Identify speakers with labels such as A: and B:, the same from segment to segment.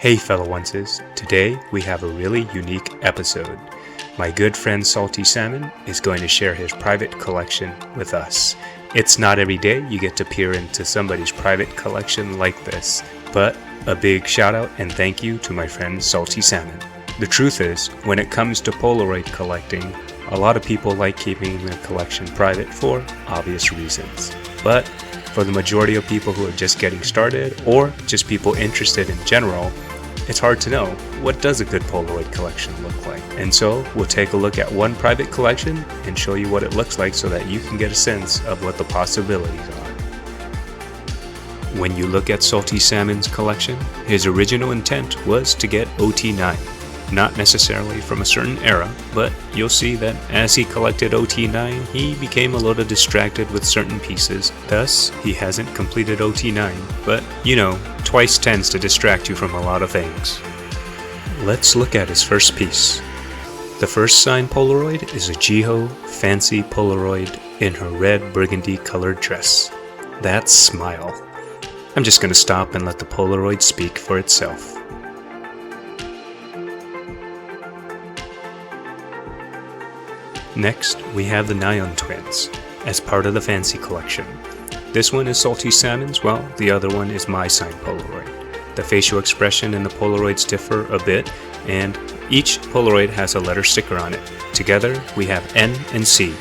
A: Hey fellow onces, today we have a really unique episode. My good friend SaltySalmon is going to share his private collection with us. It's not every day you get to peer into somebody's private collection like this, but a big shout out and thank you to my friend SaltySalmon. The truth is, when it comes to Polaroid collecting, a lot of people like keeping their collection private for obvious reasons. But for the majority of people who are just getting started, or just people interested in general, it's hard to know, what does a good Polaroid collection look like? And so, we'll take a look at one private collection and show you what it looks like so that you can get a sense of what the possibilities are. When you look at SaltySalmon's collection, his original intent was to get OT9. Not necessarily from a certain era, but you'll see that as he collected OT9, he became a little distracted with certain pieces. Thus, he hasn't completed OT9, but you know, Twice tends to distract you from a lot of things. Let's look at his first piece. The first signed Polaroid is a Jiho fancy Polaroid in her red burgundy colored dress. That smile. I'm just gonna stop and let the Polaroid speak for itself. Next, we have the Nyan twins, as part of the Fancy collection. This one is SaltySalmon's, while the other one is my signed Polaroid. The facial expression in the Polaroids differ a bit, and each Polaroid has a letter sticker on it. Together, we have N and C.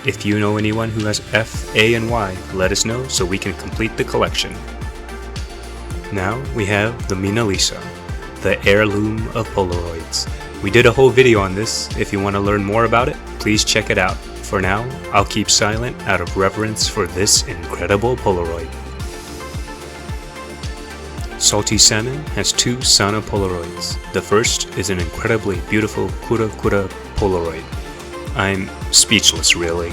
A: If you know anyone who has F, A, and Y, let us know so we can complete the collection. Now, we have the Mona Lisa, the heirloom of Polaroids. We did a whole video on this. If you want to learn more about it, please check it out. For now, I'll keep silent out of reverence for this incredible Polaroid. SaltySalmon has two Sana Polaroids. The first is an incredibly beautiful Kura Kura Polaroid. I'm speechless, really.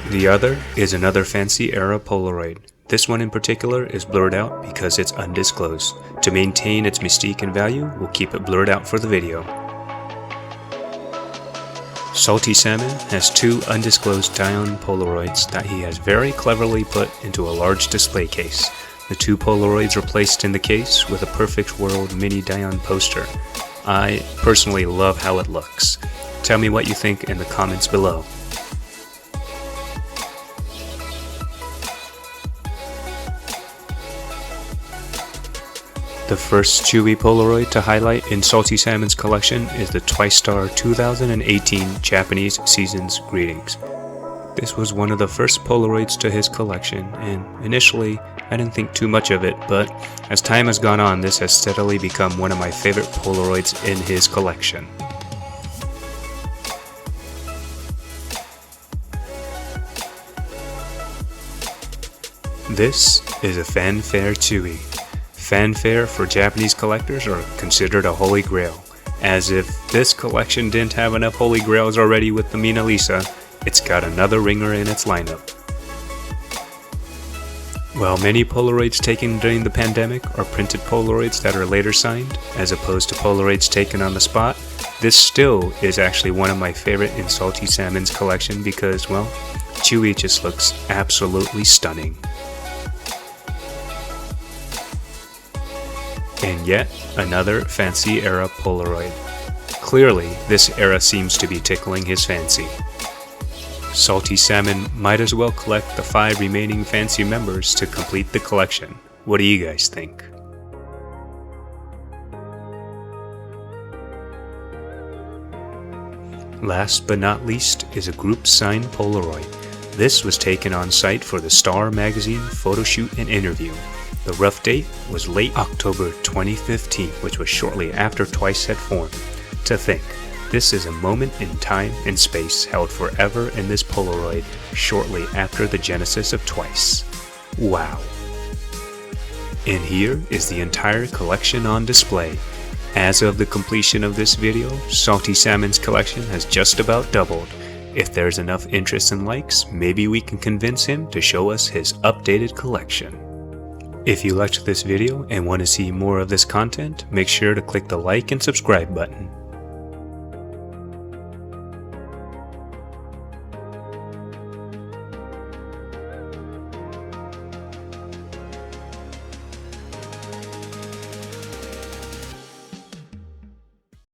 A: The other is another fancy era Polaroid. This one in particular is blurred out because it's undisclosed. To maintain its mystique and value, we'll keep it blurred out for the video. SaltySalmon has two undisclosed Dion Polaroids that he has very cleverly put into a large display case. The two Polaroids are placed in the case with a Perfect World mini Dion poster. I personally love how it looks. Tell me what you think in the comments below. The first Tzuyu Polaroid to highlight in SaltySalmon's collection is the TwiStar 2018 Japanese Seasons Greetings. This was one of the first Polaroids to his collection, and initially I didn't think too much of it, but as time has gone on, this has steadily become one of my favorite Polaroids in his collection. This is a Fanfare Tzuyu. Fanfare for Japanese collectors are considered a holy grail. As if this collection didn't have enough holy grails already with the Mona Lisa, it's got another ringer in its lineup. While many Polaroids taken during the pandemic are printed Polaroids that are later signed, as opposed to Polaroids taken on the spot, this still is actually one of my favorite in SaltySalmon's collection because, well, Tzuyu just looks absolutely stunning. And yet another fancy era Polaroid. Clearly, this era seems to be tickling his fancy. SaltySalmon might as well collect the 5 remaining fancy members to complete the collection. What do you guys think? Last but not least is a group signed Polaroid. This was taken on site for the Star magazine photo shoot and interview. The rough date was late October 2015, which was shortly after Twice had formed. To think, this is a moment in time and space held forever in this Polaroid shortly after the genesis of Twice. Wow. And here is the entire collection on display. As of the completion of this video, SaltySalmon's collection has just about doubled. If there's enough interest and likes, maybe we can convince him to show us his updated collection. If you liked this video and want to see more of this content, make sure to click the like and subscribe button.